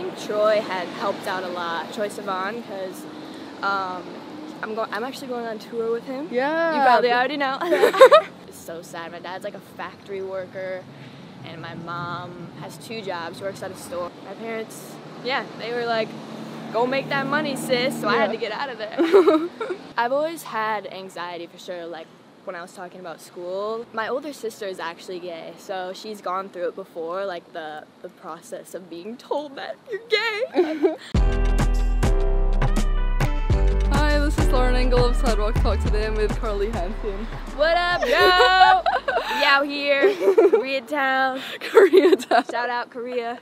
I think Troy had helped out a lot, Troy Sivan, because I'm actually going on tour with him. Yeah. You probably already know. It's so sad. My dad's like a factory worker, and my mom has 2 jobs, works at a store. My parents, yeah, they were like, go make that money, sis, so I had to get out of there. I've always had anxiety for sure, like when I was talking about school. My older sister is actually gay, so she's gone through it before, like the process of being told that you're gay. Hi, this is Lauren Engel of Sidewalk Talk. Today I'm with Carly Hansen. What up, yo? We out here, Koreatown. Koreatown. Shout out Korea.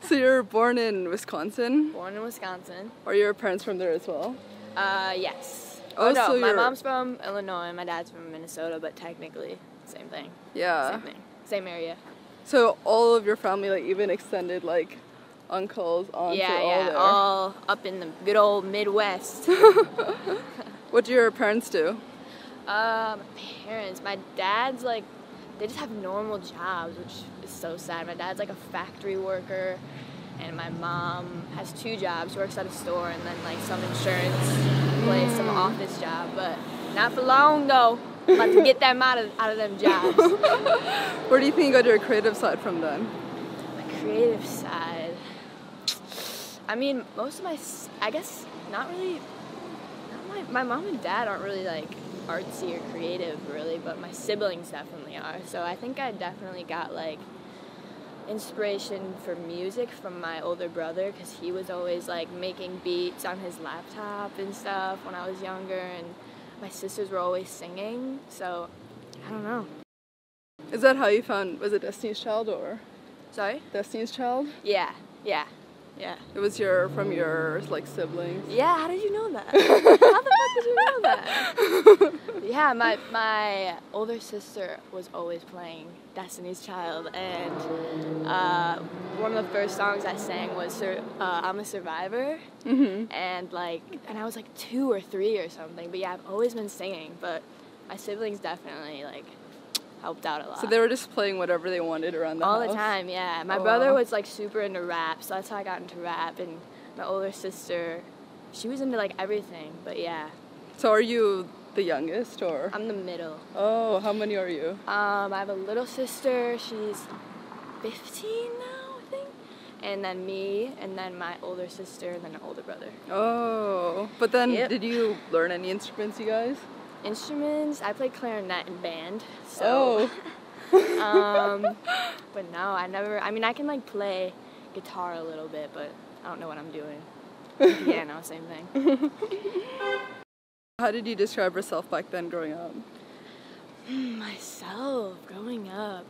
So you're born in Wisconsin? Born in Wisconsin. Are your parents from there as well? Yes. Oh, no, so my mom's from Illinois and my dad's from Minnesota, but technically, same thing. Yeah. Same thing. Same area. So all of your family, like even extended, like uncles, aunts, are all there? all up in the good old Midwest. What do your parents do? My parents, my dad's like, they just have normal jobs, which is so sad. My dad's like a factory worker, and my mom has 2 jobs, works at a store, and then like some insurance place, some office job, but not for long though. I'm about to get them out of them jobs. Where do you think you got your creative side from then? My creative side, I mean, most of I guess not really, my mom and dad aren't really like artsy or creative really, but my siblings definitely are. So I think I definitely got like inspiration for music from my older brother, because he was always like making beats on his laptop and stuff when I was younger, and my sisters were always singing, so I don't know. Is that how you found, was it Destiny's Child or? Sorry? Destiny's Child? Yeah. It was from your like siblings? Yeah, how did you know that? How the fuck did you know that? Yeah, my older sister was always playing Destiny's Child, and one of the first songs I sang was I'm a Survivor, and I was like 2 or 3 or something, but yeah, I've always been singing, but my siblings definitely like helped out a lot. So they were just playing whatever they wanted around the house? All the time, yeah. My brother was like super into rap, so that's how I got into rap, and my older sister, she was into like everything, but yeah. So are you the youngest or? I'm the middle. Oh, how many are you? I have a little sister, she's 15 now, I think, and then me, and then my older sister, and then an older brother. Oh, but then did you learn any instruments, you guys? Instruments, I played clarinet in band, so. Oh. But no, I mean, I can like play guitar a little bit, but I don't know what I'm doing. Piano, same thing. How did you describe yourself back then growing up? Myself growing up,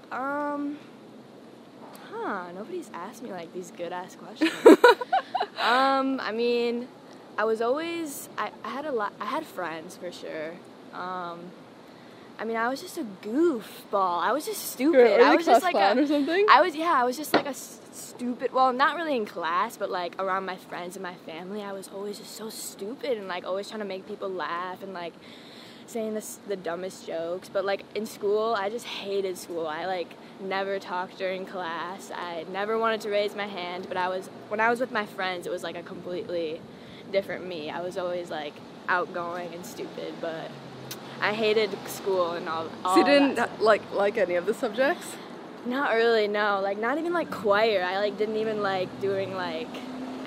nobody's asked me like these good ass questions. I mean, I was always, I had friends for sure. I mean, I was just a goofball. I was just stupid. I was just like or something? I was just like a stupid, well, not really in class, but like around my friends and my family, I was always just so stupid and like always trying to make people laugh and like saying the dumbest jokes. But like in school, I just hated school. I like never talked during class. I never wanted to raise my hand, but when I was with my friends, it was like a completely different me. I was always like outgoing and stupid, but I hated school and all. So you didn't like any of the subjects? Not really, no. Like not even like choir. I like didn't even like doing like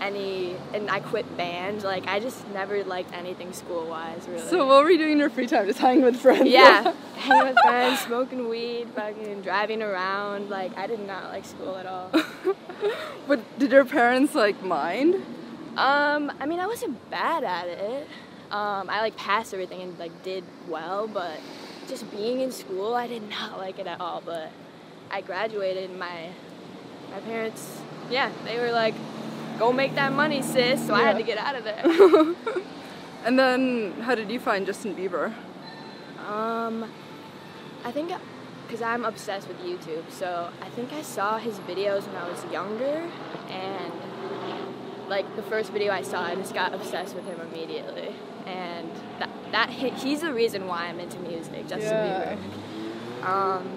any, and I quit band. Like I just never liked anything school-wise, really. So what were you doing in your free time? Just hanging with friends? Yeah, hanging with friends, smoking weed, fucking driving around. Like I did not like school at all. But did your parents like mind? I mean, I wasn't bad at it. I like passed everything and like did well, but just being in school, I did not like it at all. But I graduated, and my parents, yeah, they were like, go make that money, sis, so I had to get out of there. And then how did you find Justin Bieber? I think because I'm obsessed with YouTube, so I think I saw his videos when I was younger, and like the first video I saw, I just got obsessed with him immediately, and he's the reason why I'm into music, Justin Bieber.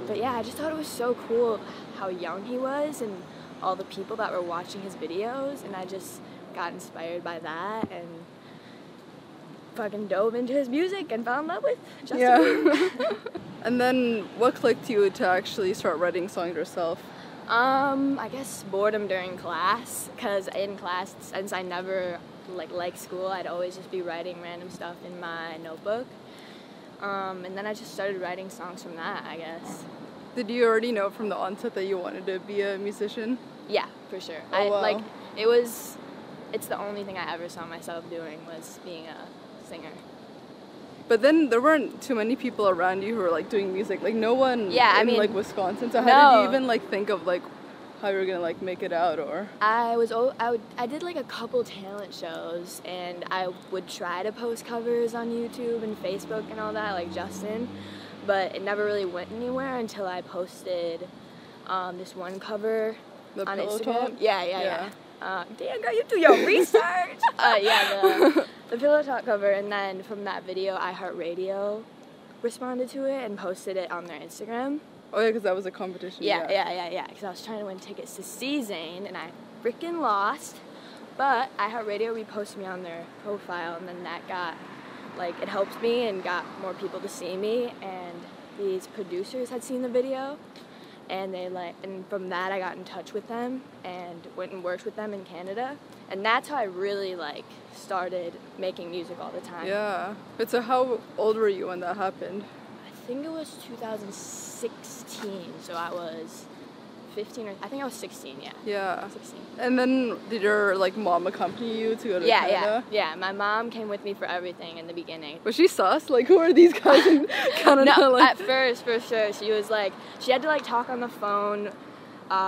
But yeah, I just thought it was so cool how young he was, and all the people that were watching his videos, and I just got inspired by that and fucking dove into his music and fell in love with Justin Bieber. And then what clicked you to actually start writing songs yourself? I guess boredom during class, because in class, since I never liked school, I'd always just be writing random stuff in my notebook. And then I just started writing songs from that, I guess. Did you already know from the onset that you wanted to be a musician? Yeah, for sure. Oh, wow. It's the only thing I ever saw myself doing was being a singer. But then there weren't too many people around you who were like doing music. Like no one in like Wisconsin. So how did you even like think of like how you were gonna like make it out? Or I did like a couple talent shows, and I would try to post covers on YouTube and Facebook and all that, like Justin, but it never really went anywhere until I posted this one cover on Instagram. Talk? Yeah. Damn girl, you do your research. The Pillow Talk cover, and then from that video, iHeartRadio responded to it and posted it on their Instagram. Oh yeah, because that was a competition. Yeah. Because I was trying to win tickets to See Zayn, and I freaking lost. But iHeartRadio reposted me on their profile, and then that got, like, it helped me and got more people to see me. And these producers had seen the video, and and from that I got in touch with them and went and worked with them in Canada. And that's how I really started making music all the time. Yeah. But so how old were you when that happened? I think it was 2016, so I was 15 or I think I was 16, yeah. Yeah. 16. And then did your mom accompany you to go to Canada? Yeah. My mom came with me for everything in the beginning. Was she sus? Like, who are these guys in Canada? No, at first, for sure. She was she had to talk on the phone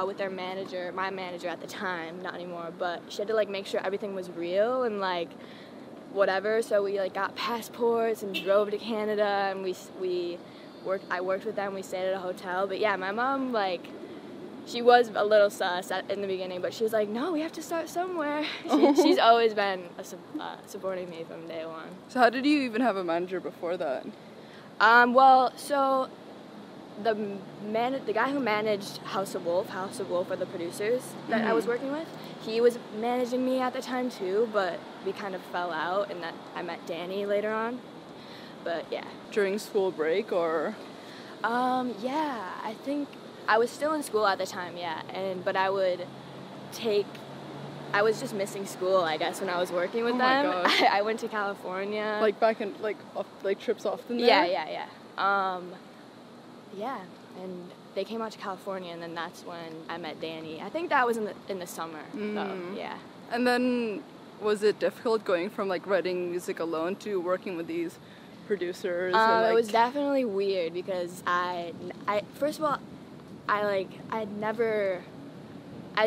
with their manager, my manager at the time, not anymore, but she had to make sure everything was real and whatever. So we got passports and drove to Canada, and I worked with them. We stayed at a hotel. But yeah, my mom she was a little sus in the beginning, but she was like, no, we have to start somewhere. She's always been supporting me from day one. So how did you even have a manager before that? So the guy who managed House of Wolf are the producers that I was working with, he was managing me at the time too, but we kind of fell out, and that I met Danny later on. But yeah. During school break, or? Yeah, I think I was still in school at the time, yeah, but I was just missing school, I guess, when I was working with them. Oh my gosh. I went to California. Back in, trips often there? Yeah. Yeah, and they came out to California, and then that's when I met Danny. I think that was in the summer, so, yeah. And then was it difficult going from, writing music alone to working with these producers? It was definitely weird because first of all, I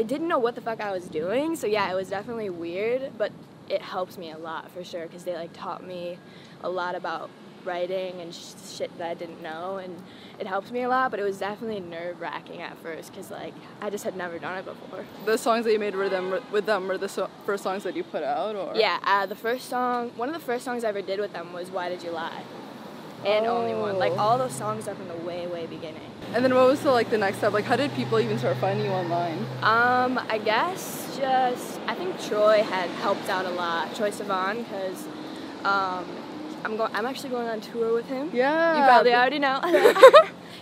didn't know what the fuck I was doing, so yeah, it was definitely weird, but it helps me a lot for sure, because they taught me a lot about writing and shit that I didn't know, and it helped me a lot, but it was definitely nerve-wracking at first, because I just had never done it before. The songs that you made with them were the first songs that you put out, or? Yeah, one of the first songs I ever did with them was Why Did You Lie? And Only One. All those songs are from the way, way beginning. And then what was the next step? How did people even start finding you online? I guess I think Troy had helped out a lot, Troy Sivan, because I'm actually going on tour with him. Yeah. You probably already know.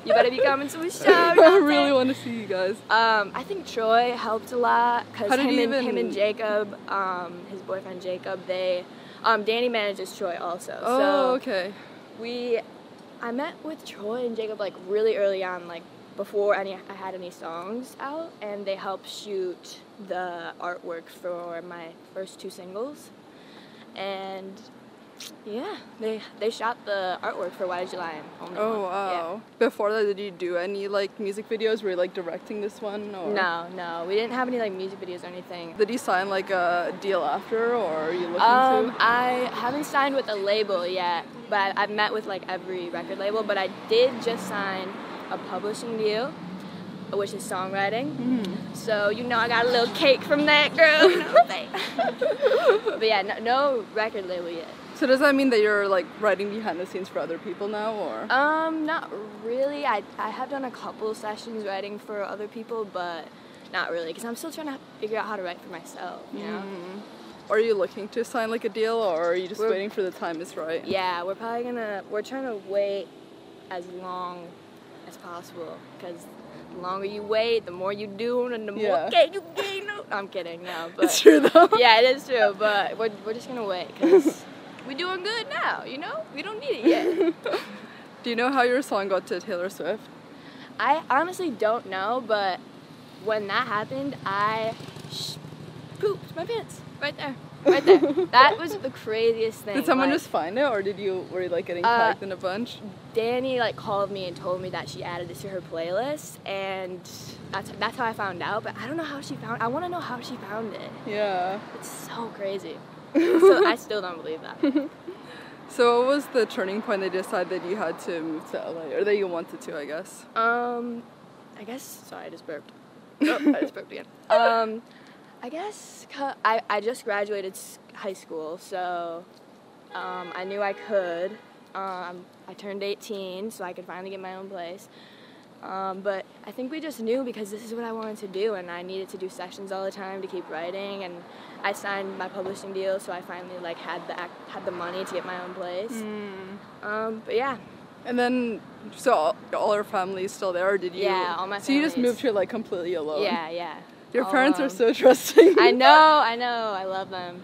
You better be coming to a show. I really want to see you guys. I think Troy helped a lot, because him and Jacob, his boyfriend Jacob, Danny manages Troy also. Oh, so okay. I met with Troy and Jacob really early on, before I had any songs out, and they helped shoot the artwork for my first 2 singles. And yeah, they shot the artwork for Why Did You Lie? And Only One. Oh wow. Yeah. Before that, did you do any music videos? Were you directing this one? Or? No, we didn't have any music videos or anything. Did you sign a deal after, or are you looking to? I haven't signed with a label yet, but I've met with every record label. But I did just sign a publishing deal, which is songwriting. Mm-hmm. So I got a little cake from that, girl. But yeah, no record label yet. So does that mean that you're writing behind the scenes for other people now, or? Not really. I have done a couple sessions writing for other people, but not really, because I'm still trying to figure out how to write for myself, you know? Are you looking to sign like a deal, or are you just waiting for the time is right? Yeah, we're trying to wait as long as possible, because the longer you wait, the more you do, and the more you gain. No, I'm kidding, no. But it's true though. Yeah, it is true, but we're just gonna wait, because we're doing good now, you know? We don't need it yet. Do you know how your song got to Taylor Swift? I honestly don't know, but when that happened, I pooped my pants right there. Right there. That was the craziest thing. Did someone just find it, or were you like getting tagged in a bunch? Danny like called me and told me that she added it to her playlist, and that's how I found out. But I don't know how she found. I want to know how she found it. Yeah. It's so crazy. So I still don't believe that. So what was the turning point they decided that you had to move to LA, or that you wanted to, I guess? I guess. Sorry, I just burped. Oh, I just burped again. I guess I just graduated high school, so I knew I could. I turned 18, so I could finally get my own place. But I think we just knew, because this is what I wanted to do, and I needed to do sessions all the time to keep writing. And I signed my publishing deal, so I finally like had the money to get my own place. But yeah. And then, so all our family is still there, or did you? Yeah, all my. So you just moved here like completely alone. Yeah, yeah. Your parents are so trusting. I know, I love them.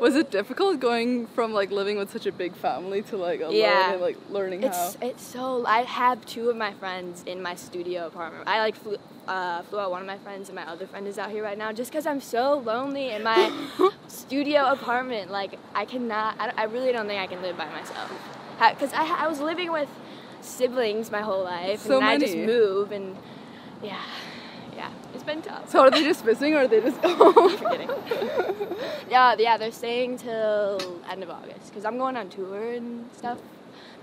Was it difficult going from like living with such a big family to like alone and like learning how? It's so. I have two of my friends in my studio apartment. I like flew out one of my friends, and my other friend is out here right now, just because I'm so lonely in my studio apartment. Like I really don't think I can live by myself, because I was living with siblings my whole life, and I just move, and yeah. Yeah, it's been tough. So are they just visiting, or are they just? I'm kidding. Yeah, they're staying till end of August, because I'm going on tour and stuff,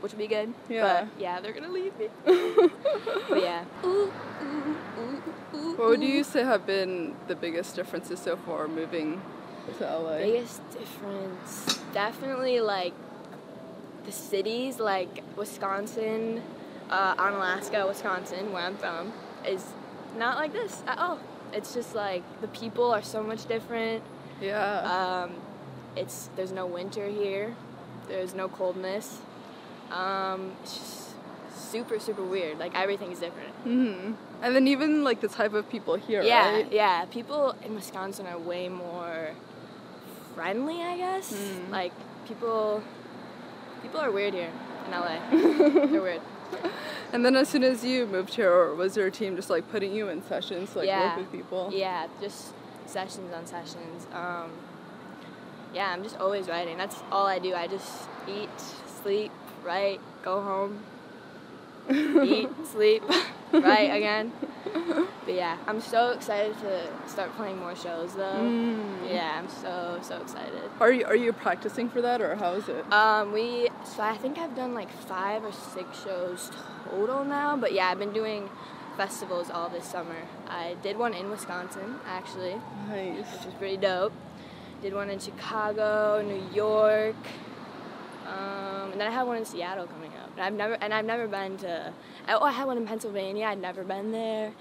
which will be good. Yeah. But yeah, they're gonna leave me. But yeah. What would you say have been the biggest differences so far moving to LA? Biggest difference, definitely like the cities, like Wisconsin, Onalaska, Wisconsin, where I'm from, is not like this at all. It's just like the people are so much different. Yeah. There's no winter here. There's no coldness. It's just super, super weird. Like everything's different. And then even like the type of people here, right? Yeah. People in Wisconsin are way more friendly, I guess. Like people are weird here in LA. They're weird. And then as soon as you moved here, was your team just like putting you in sessions to like work with people? Yeah, just sessions on sessions. Yeah, I'm just always writing. That's all I do. I just eat, sleep, write, go home, eat, sleep, write again. But yeah, I'm so excited to start playing more shows though. Yeah, I'm so excited. Are you practicing for that, or how is it? So I think I've done like 5 or 6 shows total now, but yeah, I've been doing festivals all this summer. I did one in Wisconsin, actually. Nice. Which was pretty dope. Did one in Chicago, New York, and then I had one in Seattle coming up. And I've never been to. I had one in Pennsylvania. I'd never been there.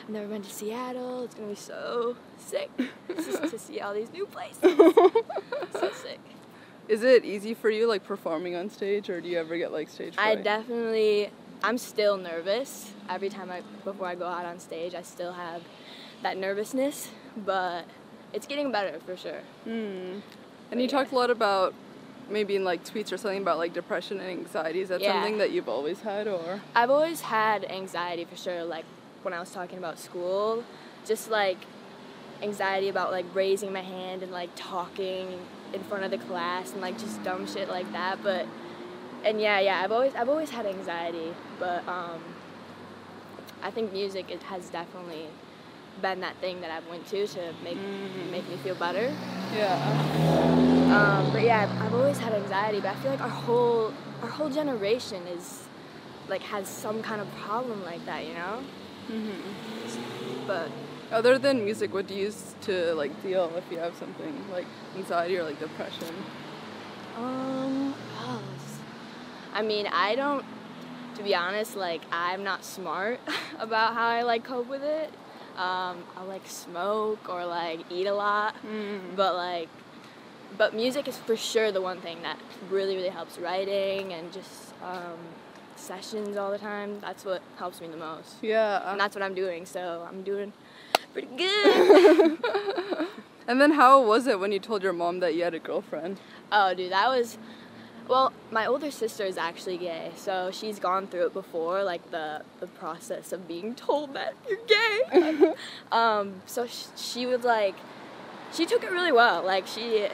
I've never been to Seattle. It's gonna be so sick just to see all these new places. So sick. Is it easy for you like performing on stage, or do you ever get like stage fright? I'm still nervous every time before I go out on stage. I still have that nervousness, but it's getting better for sure. And you talked a lot about maybe in like tweets or something about like depression and anxiety. Is that something that you've always had, or? I've always had anxiety for sure. Like when I was talking about school, just like anxiety about like raising my hand and like talking in front of the class and like just dumb shit like that. But I've always had anxiety, but I think music has definitely been that thing that I've went to make me feel better. Yeah. But yeah, I've always had anxiety, but I feel like our whole generation has some kind of problem like that, you know? But other than music, what do you use to like deal if you have something like anxiety or like depression? I mean, I don't, to be honest, like I'm not smart about how I like cope with it. I'll like smoke or like eat a lot, but music is for sure the one thing that really, really helps. Writing and just sessions all the time. That's what helps me the most. Yeah. And that's what I'm doing, so I'm doing pretty good. And then how was it when you told your mom that you had a girlfriend? Oh, dude, that was... Well, my older sister is actually gay, so she's gone through it before, like the process of being told that you're gay. So she was like... She took it really well. Like, she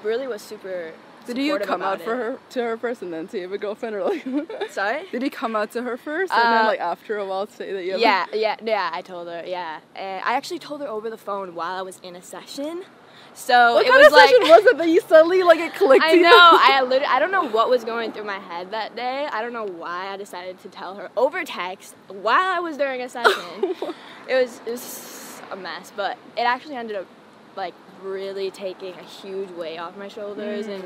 really was super Did you come out to her first and then say you have a girlfriend, or like? Sorry? Did you come out to her first and then like after a while say that you have Yeah, I told her, yeah. And I actually told her over the phone while I was in a session. So what kind of session was it that you suddenly like it clicked? I know. I don't know what was going through my head that day. I don't know why I decided to tell her over text while I was during a session. It was a mess, but it actually ended up like really taking a huge weight off my shoulders, and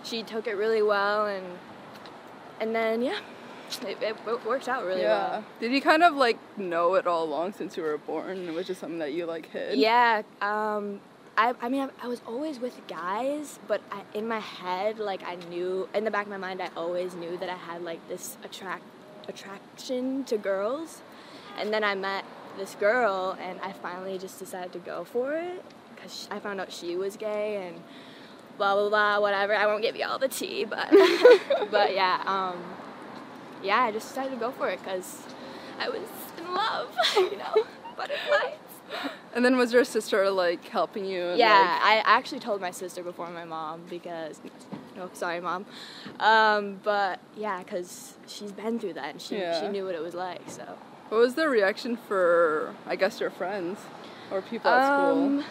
she took it really well, and then it worked out really well. Did you kind of like know it all along since you were born, which is something that you like hid? Yeah. I mean, I was always with guys, but in my head, like, I knew, in the back of my mind, I always knew that I had, like, this attraction to girls. And then I met this girl, and I finally just decided to go for it, because I found out she was gay, and blah, blah, blah, whatever. I won't give you all the tea, but, but yeah, I just decided to go for it, because I was in love, you know, butterflies. And then was your sister, like, helping you? And, yeah, I actually told my sister before my mom because... Oh, sorry, Mom. But, yeah, because she's been through that, and she knew what it was like, so... What was their reaction for, I guess, your friends? Or people at school?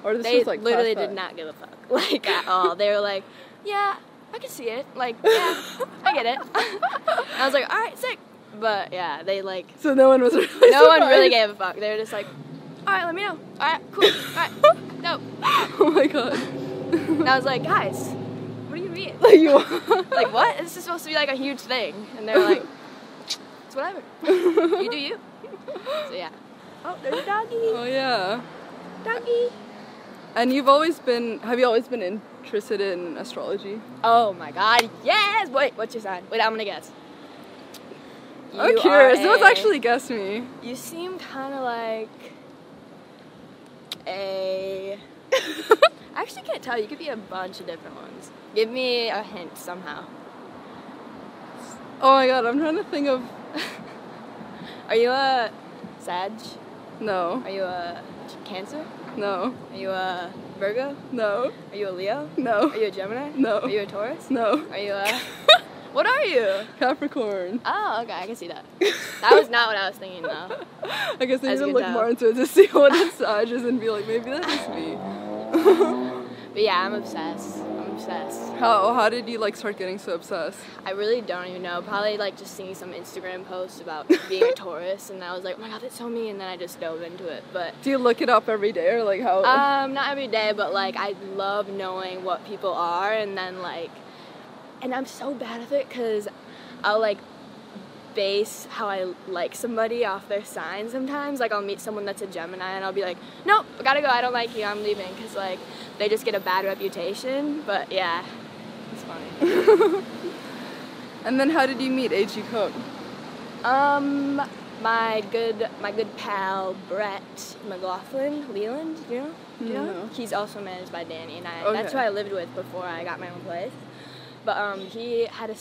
Or this was, like, they literally did not give a fuck, like, at all. They were like, yeah, I can see it. Like, yeah, I get it. I was like, all right, sick. But, yeah, they, like... So no one was really No surprised. one really gave a fuck. They were just like... Alright, let me know. Alright, cool. Alright, no. Oh my god. And I was like, guys, what do you mean? Like, what? This is supposed to be like a huge thing. And they're like, it's whatever. You do you. So yeah. Oh, there's a doggy. Oh yeah. Doggy. And have you always been interested in astrology? Oh my god, yes! Wait, what's your sign? Wait, I'm gonna guess. I'm curious. No one's actually guessed me. You seem kind of like... I actually can't tell. You could be a bunch of different ones. Give me a hint somehow. Oh my god, I'm trying to think of... Are you a Sag? No. Are you a Cancer? No. Are you a Virgo? No. Are you a Leo? No. Are you a Gemini? No. Are you a Taurus? No. Are you a... What are you? Capricorn. Oh, okay, I can see that. That was not what I was thinking, though. I guess I need to look more into it to see what a Sag is and be like, maybe that is me. But yeah, I'm obsessed. I'm obsessed. How did you like start getting so obsessed? I really don't even know. Probably like just seeing some Instagram posts about being a Taurus, and I was like, oh my god, that's so me, and then I just dove into it. But do you look it up every day, or like how? Not every day, but like I love knowing what people are, and then like. And I'm so bad at it because I'll, like, base how I like somebody off their sign sometimes. Like, I'll meet someone that's a Gemini, and I'll be like, nope, I gotta go, I don't like you, I'm leaving. Because, like, they just get a bad reputation. But, yeah, it's funny. And then how did you meet A.G. Cook? My good pal, Brett McLaughlin, Leland, do you know? No. He's also managed by Danny, and that's who I lived with before I got my own place. But he had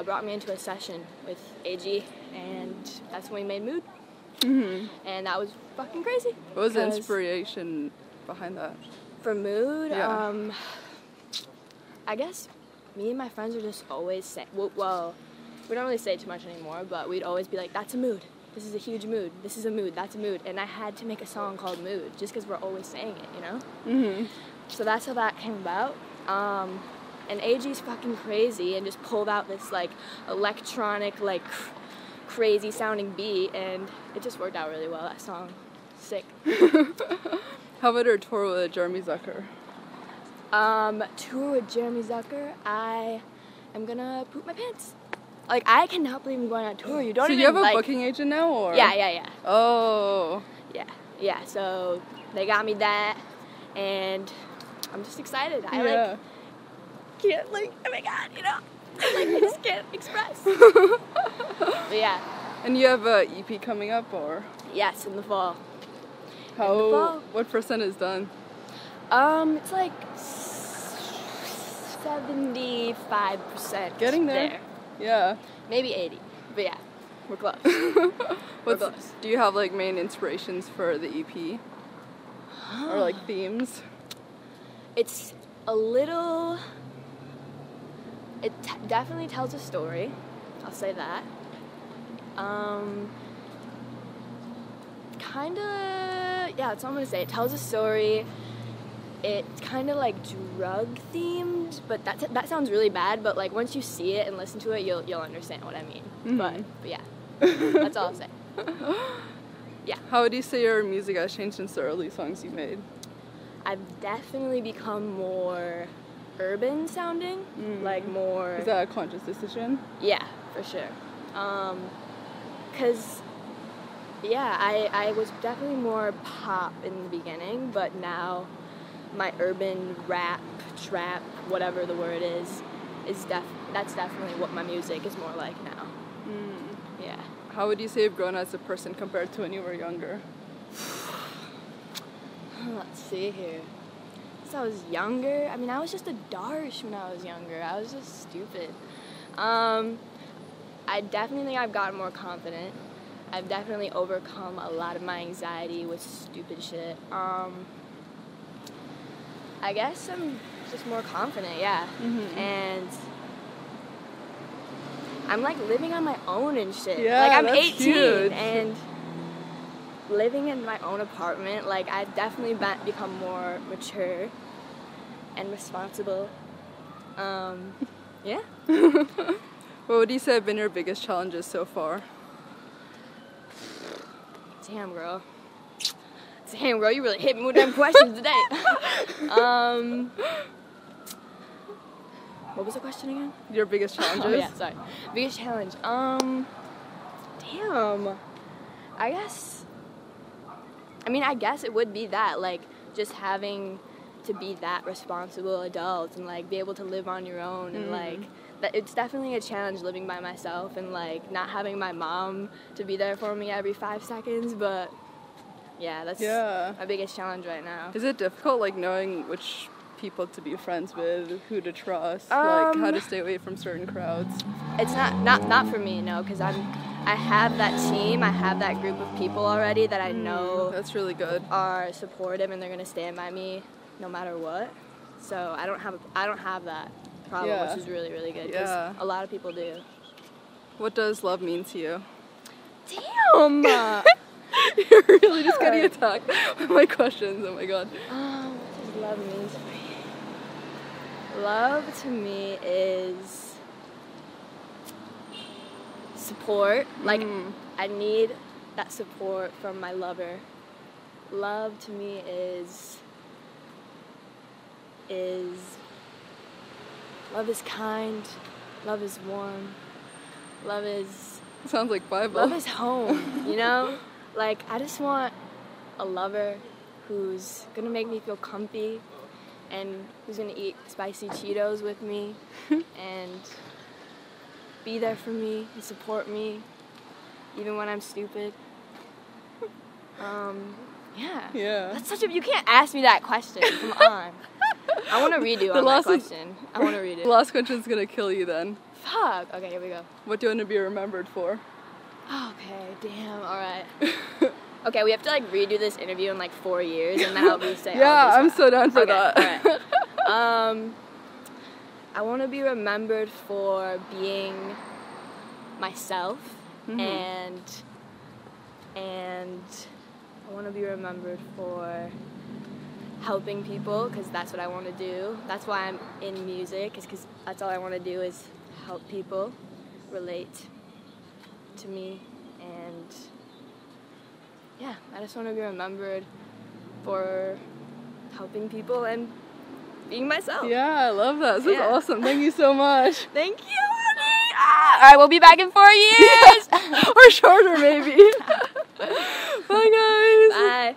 brought me into a session with AG, and that's when we made Mood. And that was fucking crazy. What was the inspiration behind that? For Mood? Yeah. I guess me and my friends were just always saying, well, we don't really say it too much anymore, but we'd always be like, that's a mood. This is a huge mood. This is a mood. That's a mood. And I had to make a song called Mood, just because we're always saying it, you know? So that's how that came about. And AG's fucking crazy and just pulled out this, like, electronic, like, crazy sounding beat, and it just worked out really well, that song. Sick. How about her tour with Jeremy Zucker? Tour with Jeremy Zucker, I am gonna poop my pants. Like, I cannot believe I'm going on tour. You don't even, So you have a booking agent now, or? Yeah. Oh. Yeah. yeah, so they got me that, and I'm just excited. I can't oh my god, I just can't express. But yeah. And you have a EP coming up, or? Yes, in the fall. What percent is done? It's like 75%. Getting there. Yeah. Maybe 80, but yeah, we're close. Do you have like main inspirations for the EP? Or like themes? It's a little... It definitely tells a story. I'll say that. Yeah, that's all I'm gonna say. It tells a story. It's kind of like drug themed, but that sounds really bad. But like once you see it and listen to it, you'll understand what I mean. Mm-hmm. But yeah, that's all I'll say. Yeah. How would you say your music has changed since the early songs you made? I've definitely become more urban sounding, like more... Is that a conscious decision? Yeah, for sure. 'Cause, yeah, I was definitely more pop in the beginning, but now my urban rap, trap, whatever the word is that's definitely what my music is more like now. Yeah. How would you say you've grown as a person compared to when you were younger? Let's see here. Since I was younger, I mean, I was just a darsh when I was younger. I was just stupid. I definitely think I've gotten more confident. I've definitely overcome a lot of my anxiety with stupid shit. I guess I'm just more confident, yeah. Mm-hmm. And I'm like living on my own and shit. Yeah, like I'm that's 18 huge. and living in my own apartment, like I've definitely become more mature and responsible. Yeah. What would you say have been your biggest challenges so far? Damn, girl, you really hit me with them questions today. What was the question again? Your biggest challenges? Oh, yeah, sorry. Biggest challenge. Damn. I guess it would be that, like, just having to be that responsible adult and, like, be able to live on your own and, like, it's definitely a challenge living by myself and, like, not having my mom to be there for me every 5 seconds, but, yeah, that's my biggest challenge right now. Is it difficult, like, knowing which people to be friends with, who to trust, like, how to stay away from certain crowds? It's not for me, no, because I have that team, I have that group of people already that I know that's really good, are supportive and they're gonna stand by me no matter what. So I don't have that problem, which is really, really good because a lot of people do. What does love mean to you? Damn! You're really just getting attacked with my questions. Oh my god. What does love mean to me? Love to me is support. Like, I need that support from my lover. Love to me is love is kind, love is warm, love is... Sounds like Bible. Love is home, you know? Like, I just want a lover who's gonna make me feel comfy and who's gonna eat spicy Cheetos with me and be there for me and support me even when I'm stupid. Yeah. That's such a... You can't ask me that question. Come on. I want to redo on that question. I want to read it. The last question's gonna kill you then. Fuck. Okay, here we go. What do you want to be remembered for? Okay, damn, alright. Okay, we have to, like, redo this interview in, like, 4 years, and then I'll re-say I'm so down for that. Alright. I want to be remembered for being myself, and I want to be remembered for helping people, because that's what I want to do. That's why I'm in music, is because that's all I want to do is help people relate to me, and yeah, I just want to be remembered for helping people and being myself. Yeah, I love that. This is awesome. Thank you so much. Thank you, honey. Alright, we'll be back in 4 years. Or shorter, maybe. Bye, guys. Bye.